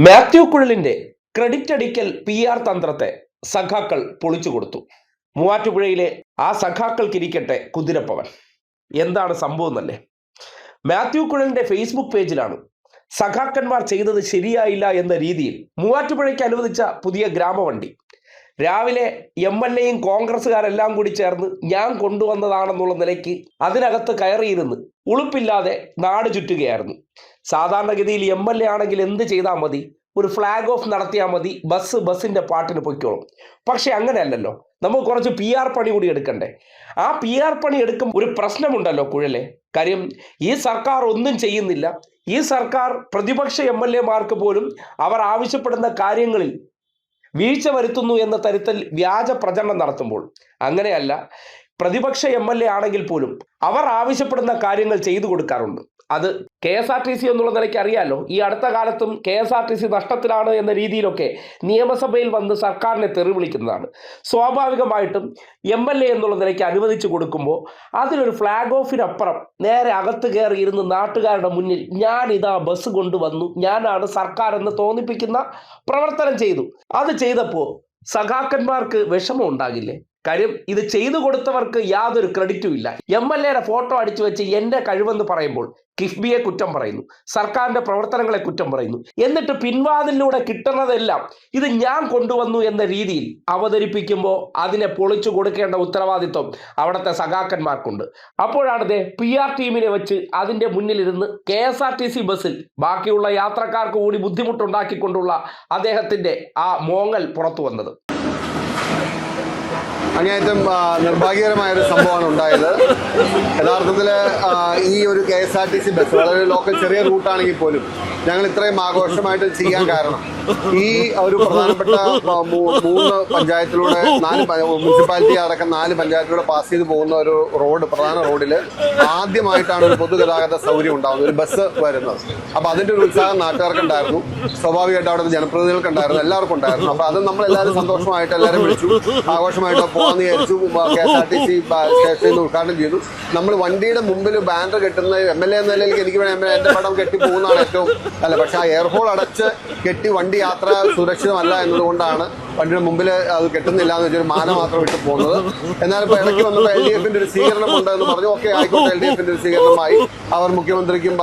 Mathew കുഴലിന്റെ credit അടിക്കൽ PR തന്ത്രത്തെ സഖാക്കൾ പൊളിച്ചു കൊടുത്തു. മൂവാറ്റുപുഴയിലെ ആ സഖാക്കൾക്കിരിക്കട്ടെ കുതിരപ്പവൻ. എന്താണ് സംഭവം എന്നല്ലേ? മാത്യു കുഴലിന്റെ ഫേസ്ബുക്ക് പേജിലാണ് സഖാക്കന്മാർ ചെയ്തത് ശരിയായില്ല എന്ന രീതിയിൽ മൂവാറ്റുപുഴയ്ക്ക് അനുവദിച്ച പുതിയ ഗ്രാമവണ്ടി രാവിലെ MLAയും കോൺഗ്രസ്സുകാരെല്ലാം കൂടി ചേർന്ന് ഞാൻ കൊണ്ടുവന്നതാണെന്നുള്ള നിലയ്ക്ക് അതിനകത്ത് കയറിയിരുന്ന് ഉളുപ്പില്ലാതെ നാട് ചുറ്റുകയായിരുന്നു. സാധാരണഗതിയിൽ MLA ആണെങ്കിൽ എന്ത് ചെയ്താൽ മതി? ഒരു ഫ്ലാഗ് ഓഫ് നടത്തിയാൽ മതി, ബസ്സിന്റെ പാട്ടിന് പൊയ്ക്കോളും. പക്ഷെ അങ്ങനെയല്ലല്ലോ, നമുക്ക് കുറച്ച് PR പണി കൂടി എടുക്കണ്ടേ? ആ PR പണി എടുക്കും ഒരു പ്രശ്നമുണ്ടല്ലോ കുഴലെ. കാര്യം ഈ സർക്കാർ ഒന്നും ചെയ്യുന്നില്ല. ഈ സർക്കാർ പ്രതിപക്ഷ MLAമാർക്ക് പോലും അവർ ആവശ്യപ്പെടുന്ന കാര്യങ്ങളിൽ വീഴ്ച വരുത്തുന്നു എന്ന തരത്തിൽ വ്യാജ പ്രചരണം നടത്തുമ്പോൾ, അങ്ങനെയല്ല, പ്രതിപക്ഷ MLA ആണെങ്കിൽ പോലും അവർ ആവശ്യപ്പെടുന്ന കാര്യങ്ങൾ ചെയ്തു കൊടുക്കാറുണ്ട്. അത് KSRTC എന്നുള്ള നിലയ്ക്ക് അറിയാലോ. ഈ അടുത്ത കാലത്തും KSRTC നഷ്ടത്തിലാണ് എന്ന രീതിയിലൊക്കെ നിയമസഭയിൽ വന്ന് സർക്കാരിനെ തെറി വിളിക്കുന്നതാണ്. സ്വാഭാവികമായിട്ടും MLA എന്നുള്ള നിലയ്ക്ക് അനുവദിച്ചു കൊടുക്കുമ്പോൾ അതിലൊരു ഫ്ലാഗ് ഓഫിനപ്പുറം നേരെ അകത്ത് കയറി ഇരുന്ന് നാട്ടുകാരുടെ മുന്നിൽ ഞാനിതാ ബസ് കൊണ്ടുവന്നു, ഞാനാണ് സർക്കാർ എന്ന് തോന്നിപ്പിക്കുന്ന പ്രവർത്തനം ചെയ്തു. അത് ചെയ്തപ്പോൾ സഖാക്കന്മാർക്ക് വിഷമം ഉണ്ടാകില്ലേ? കാര്യം ഇത് ചെയ്തു കൊടുത്തവർക്ക് യാതൊരു ക്രെഡിറ്റും ഇല്ല. MLAയുടെ ഫോട്ടോ അടിച്ചു വെച്ച് എൻ്റെ കഴിവെന്ന് പറയുമ്പോൾ കിഫ്ബിയെ കുറ്റം പറയുന്നു, സർക്കാരിന്റെ പ്രവർത്തനങ്ങളെ കുറ്റം പറയുന്നു. എന്നിട്ട് പിൻവാതിലൂടെ കിട്ടുന്നതെല്ലാം ഇത് ഞാൻ കൊണ്ടുവന്നു എന്ന രീതിയിൽ അവതരിപ്പിക്കുമ്പോൾ അതിനെ പൊളിച്ചു കൊടുക്കേണ്ട ഉത്തരവാദിത്വം അവിടുത്തെ സഖാക്കന്മാർക്കുണ്ട്. അപ്പോഴാണ് PR ടീമിനെ വെച്ച് അതിൻ്റെ മുന്നിലിരുന്ന് KSRTC ബസ്സിൽ ബാക്കിയുള്ള യാത്രക്കാർക്ക് കൂടി ബുദ്ധിമുട്ടുണ്ടാക്കിക്കൊണ്ടുള്ള അദ്ദേഹത്തിൻ്റെ ആ മോങ്ങൽ പുറത്തു വന്നത്. അങ്ങേയറ്റം നിർഭാഗ്യകരമായൊരു സംഭവമാണ് ഉണ്ടായത്. യഥാർത്ഥത്തിൽ ഈ ഒരു KSRTC ബസ് വളരെ ലോക്കൽ ചെറിയ റൂട്ടാണെങ്കിൽ പോലും ഞങ്ങൾ ഇത്രയും ആഘോഷമായിട്ട് ചെയ്യാൻ കാരണം ഈ ഒരു പ്രധാനപ്പെട്ട 3 പഞ്ചായത്തിലൂടെ 4 മുനിസിപ്പാലിറ്റി അടക്കം 4 പഞ്ചായത്തിലൂടെ പാസ് ചെയ്ത് പോകുന്ന ഒരു പ്രധാന റോഡിൽ ആദ്യമായിട്ടാണ് ഒരു പൊതുഗതാഗത സൗകര്യം ഉണ്ടാകുന്നത്, ഒരു ബസ് വരുന്നത്. അപ്പോൾ അതിൻ്റെ ഒരു ഉത്സാഹം നാട്ടുകാർക്കുണ്ടായിരുന്നു, സ്വാഭാവികമായിട്ട് അവിടുത്തെ ജനപ്രതിനിധികൾക്കുണ്ടായിരുന്നു, എല്ലാവർക്കും ഉണ്ടായിരുന്നു. അപ്പോൾ അത് നമ്മളെല്ലാവരും സന്തോഷമായിട്ട് എല്ലാവരും വിളിച്ചു, ആഘോഷമായിട്ട് പോകാമെന്ന് വിചാരിച്ചു. KSRTC സ്റ്റേഷനിൽ ഉദ്ഘാടനം ചെയ്തു. നമ്മൾ വണ്ടിയുടെ മുമ്പിൽ ബാനർ കെട്ടുന്ന MLA എന്ന നിലയിൽ എനിക്ക് വേണം എൻ്റെ പടം കെട്ടി പോകുന്നതാണ് ഏറ്റവും അല്ല. പക്ഷെ ആ എയർ ഹോൾ അടച്ച് കെട്ടി വണ്ടി യാത്ര സുരക്ഷിതമല്ല എന്നതുകൊണ്ടാണ് വണ്ടിയുടെ മുമ്പിൽ അത് കെട്ടുന്നില്ല എന്ന് വെച്ചൊരു മാല മാത്രം ഇട്ട് പോകുന്നത്. എന്നാൽ ഇപ്പോൾ ഇടയ്ക്ക് വന്നപ്പോൾ LDFന്റെ ഒരു സ്വീകരണം ഉണ്ടെന്ന് പറഞ്ഞു. ഓക്കെ, ആയിക്കോട്ടെ, LDFന്റെ ഒരു സ്വീകരണമായി അവർ മുഖ്യമന്ത്രിക്കും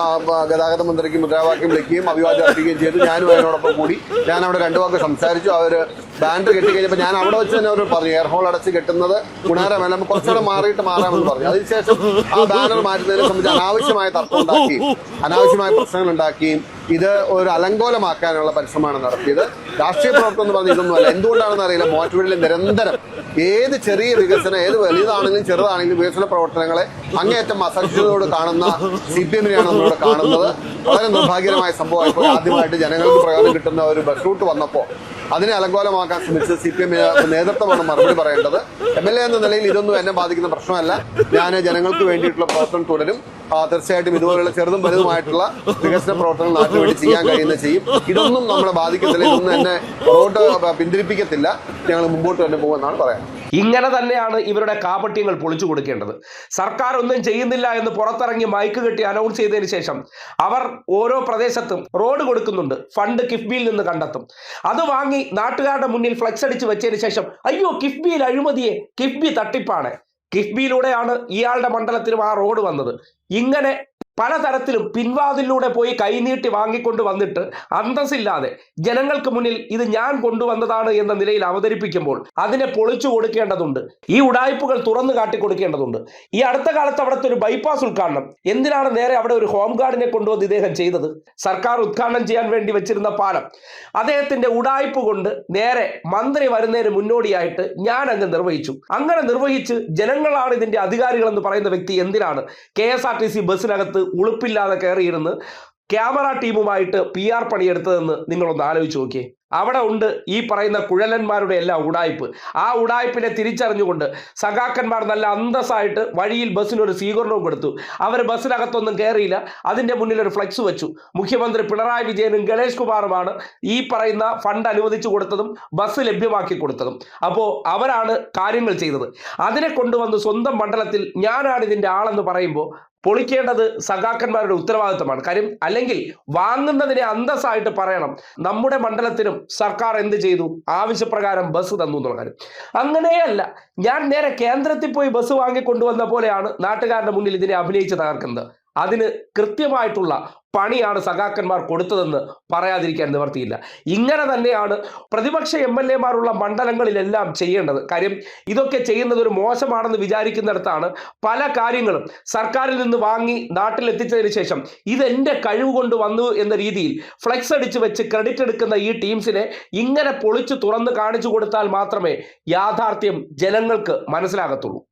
ഗതാഗത മന്ത്രിക്കും മുദ്രാവാക്യം വിളിക്കുകയും അഭിവാദ്യം അർപ്പിക്കുകയും ചെയ്തു. ഞാനും അതിനോടൊപ്പം കൂടി ഞാൻ അവിടെ 2 വാക്ക് സംസാരിച്ചു. അവർ ബാൻഡ് കെട്ടി കഴിഞ്ഞപ്പോൾ ഞാൻ അവിടെ വെച്ച് തന്നെ അവർ പറഞ്ഞു എയർ ഹോൾ അടച്ച് കെട്ടുന്നത് ഗുണകരമല്ല, നമുക്ക് കുറച്ചുകൂടെ മാറാമെന്ന് പറഞ്ഞു. അതിനുശേഷം ആ ബാനർ മാറ്റുന്നതിനെ സംബന്ധിച്ച് അനാവശ്യമായ തർക്കം ഉണ്ടാക്കുകയും അനാവശ്യമായ പ്രശ്നങ്ങൾ ഉണ്ടാക്കുകയും ഇത് ഒരു അലങ്കോലമാക്കാനുള്ള പരിശ്രമമാണ് നടത്തിയത്. രാഷ്ട്രീയ പ്രവർത്തനം എന്ന് പറഞ്ഞാൽ ഇതൊന്നുമല്ല. എന്തുകൊണ്ടാണെന്ന് അറിയില്ല, മൂവാറ്റുപുഴയിൽ നിരന്തരം ഏത് ചെറിയ വികസനം, ഏത് വലുതാണെങ്കിലും ചെറുതാണെങ്കിലും വികസന പ്രവർത്തനങ്ങളെ അങ്ങേയറ്റം അസഹിഷ്ണുതയോട് കാണുന്ന CPM-നെയാണ് നമ്മളിവിടെ കാണുന്നത്. വളരെ നിർഭാഗ്യകരമായ സംഭവമായിപ്പോൾ ആദ്യമായിട്ട് ജനങ്ങൾക്ക് പ്രയോജനം കിട്ടുന്ന ഒരു ബസ് റൂട്ട് വന്നപ്പോൾ അതിനെ അലങ്കോലമാക്കാൻ ശ്രമിച്ച് CPM നേതൃത്വമാണ് മറുപടി പറയേണ്ടത്. MLA എന്ന നിലയിൽ ഇതൊന്നും എന്നെ ബാധിക്കുന്ന പ്രശ്നമല്ല. ഞാൻ ജനങ്ങൾക്ക് വേണ്ടിയിട്ടുള്ള പ്രവർത്തനം തുടരും. തീർച്ചയായിട്ടും ഇതുപോലുള്ള ചെറുതും വലുതുമായിട്ടുള്ള വികസന പ്രവർത്തനങ്ങൾ നാട്ടിൽ വേണ്ടി ചെയ്യാൻ കഴിയുന്ന ചെയ്യും. ഇതൊന്നും നമ്മളെ ബാധിക്കത്തില്ല, ഇതൊന്നും എന്നെ റോഡ് പിന്തിരിപ്പിക്കത്തില്ല. ഞങ്ങൾ മുമ്പോട്ട് തന്നെ പോകുമെന്നാണ് പറയാൻ. ഇങ്ങനെ തന്നെയാണ് ഇവരുടെ കാപട്യങ്ങൾ പൊളിച്ചു കൊടുക്കേണ്ടത്. സർക്കാർ ഒന്നും ചെയ്യുന്നില്ല എന്ന് പുറത്തിറങ്ങി മൈക്ക് കെട്ടി അനൗൺസ് ചെയ്തതിന് ശേഷം അവർ ഓരോ പ്രദേശത്തും റോഡ് കൊടുക്കുന്നുണ്ട്, ഫണ്ട് കിഫ്ബിയിൽ നിന്ന് കണ്ടെത്തും. അത് വാങ്ങി നാട്ടുകാരുടെ മുന്നിൽ ഫ്ലെക്സ് അടിച്ച് വെച്ചതിന് ശേഷം അയ്യോ കിഫ്ബിയിൽ അഴിമതിയെ, കിഫ്ബി തട്ടിപ്പാണ്, കിഫ്ബിയിലൂടെയാണ് ഇയാളുടെ മണ്ഡലത്തിലും ആ റോഡ് വന്നത്. ഇങ്ങനെ പലതരത്തിലും പിൻവാതിലൂടെ പോയി കൈനീട്ടി വാങ്ങിക്കൊണ്ട് വന്നിട്ട് അന്തസ്സില്ലാതെ ജനങ്ങൾക്ക് മുന്നിൽ ഇത് ഞാൻ കൊണ്ടുവന്നതാണ് എന്ന നിലയിൽ അവതരിപ്പിക്കുമ്പോൾ അതിനെ പൊളിച്ചു കൊടുക്കേണ്ടതുണ്ട്. ഈ ഉടായ്പകൾ തുറന്നു കാട്ടി കൊടുക്കേണ്ടതുണ്ട്. ഈ അടുത്ത കാലത്ത് അവിടുത്തെ ഒരു ബൈപ്പാസ് ഉദ്ഘാടനം എന്തിനാണ് നേരെ അവിടെ ഒരു ഹോം ഗാർഡിനെ കൊണ്ടുവന്ന് ഇദ്ദേഹം ചെയ്തത്? സർക്കാർ ഉദ്ഘാടനം ചെയ്യാൻ വേണ്ടി വെച്ചിരുന്ന പാലം അദ്ദേഹത്തിന്റെ ഉടായ്പ കൊണ്ട് നേരെ മന്ത്രി വരുന്നതിന് മുന്നോടിയായിട്ട് ഞാൻ അങ്ങ് നിർവഹിച്ചു. അങ്ങനെ നിർവഹിച്ച് ജനങ്ങളാണ് ഇതിന്റെ അധികാരികൾ എന്ന് പറയുന്ന വ്യക്തി എന്തിനാണ് KSRTC ബസ്സിനകത്ത് ഉളുപ്പില്ലാതെ കയറിയിരുന്ന് ക്യാമറ ടീമുമായിട്ട് PR പണിയെടുത്തതെന്ന് നിങ്ങളൊന്ന് ആലോചിച്ച് നോക്കിയേ. അവിടെ ഉണ്ട് ഈ പറയുന്ന കുഴലന്മാരുടെ എല്ലാം ഉടായ്പ്. ആ ഉടായ്പിനെ തിരിച്ചറിഞ്ഞുകൊണ്ട് സഖാക്കന്മാർ നല്ല അന്തസ്സായിട്ട് വഴിയിൽ ബസ്സിനൊരു സ്വീകരണവും കൊടുത്തു. അവർ ബസ്സിനകത്തൊന്നും കയറിയില്ല. അതിൻ്റെ മുന്നിൽ ഒരു ഫ്ലെക്സ് വെച്ചു. മുഖ്യമന്ത്രി പിണറായി വിജയനും ഗണേഷ് കുമാറുമാണ് ഈ പറയുന്ന ഫണ്ട് അനുവദിച്ചു കൊടുത്തതും ബസ് ലഭ്യമാക്കി കൊടുത്തതും. അപ്പോൾ അവരാണ് കാര്യങ്ങൾ ചെയ്തത്. അതിനെ കൊണ്ടുവന്ന് സ്വന്തം മണ്ഡലത്തിൽ ഞാനാണ് ഇതിൻ്റെ ആളെന്ന് പറയുമ്പോൾ പൊളിക്കേണ്ടത് സഖാക്കന്മാരുടെ ഉത്തരവാദിത്തമാണ്. കാര്യം അല്ലെങ്കിൽ വാങ്ങുന്നതിനെ അന്തസ്സായിട്ട് പറയണം, നമ്മുടെ മണ്ഡലത്തിനും സർക്കാർ എന്ത് ചെയ്തു, ആവശ്യപ്രകാരം ബസ് തന്നു എന്നുള്ള കാര്യം. അങ്ങനെയല്ല, ഞാൻ നേരെ കേന്ദ്രത്തിൽ പോയി ബസ് വാങ്ങിക്കൊണ്ടുവന്ന പോലെയാണ് നാട്ടുകാരുടെ മുന്നിൽ ഇതിനെ അഭിനയിച്ച് തകർക്കുന്നത്. അതിന് കൃത്യമായിട്ടുള്ള പണിയാണ് സഖാക്കന്മാർ കൊടുത്തതെന്ന് പറയാതിരിക്കാൻ നിവർത്തിയില്ല. ഇങ്ങനെ തന്നെയാണ് പ്രതിപക്ഷ MLA-മാരുള്ള മണ്ഡലങ്ങളിലെല്ലാം ചെയ്യേണ്ടത്. കാര്യം ഇതൊക്കെ ചെയ്യുന്നത് ഒരു മോശമാണെന്ന് വിചാരിക്കുന്നിടത്താണ് പല കാര്യങ്ങളും സർക്കാരിൽ നിന്ന് വാങ്ങി നാട്ടിലെത്തിച്ചതിന് ശേഷം ഇതെൻ്റെ കഴിവ് കൊണ്ട് വന്നു എന്ന രീതിയിൽ ഫ്ലെക്സ് അടിച്ച് വെച്ച് ക്രെഡിറ്റ് എടുക്കുന്ന ഈ ടീംസിനെ ഇങ്ങനെ പൊളിച്ച് തുറന്ന് കാണിച്ചു കൊടുത്താൽ മാത്രമേ യാഥാർത്ഥ്യം ജനങ്ങൾക്ക് മനസ്സിലാകത്തുള്ളൂ.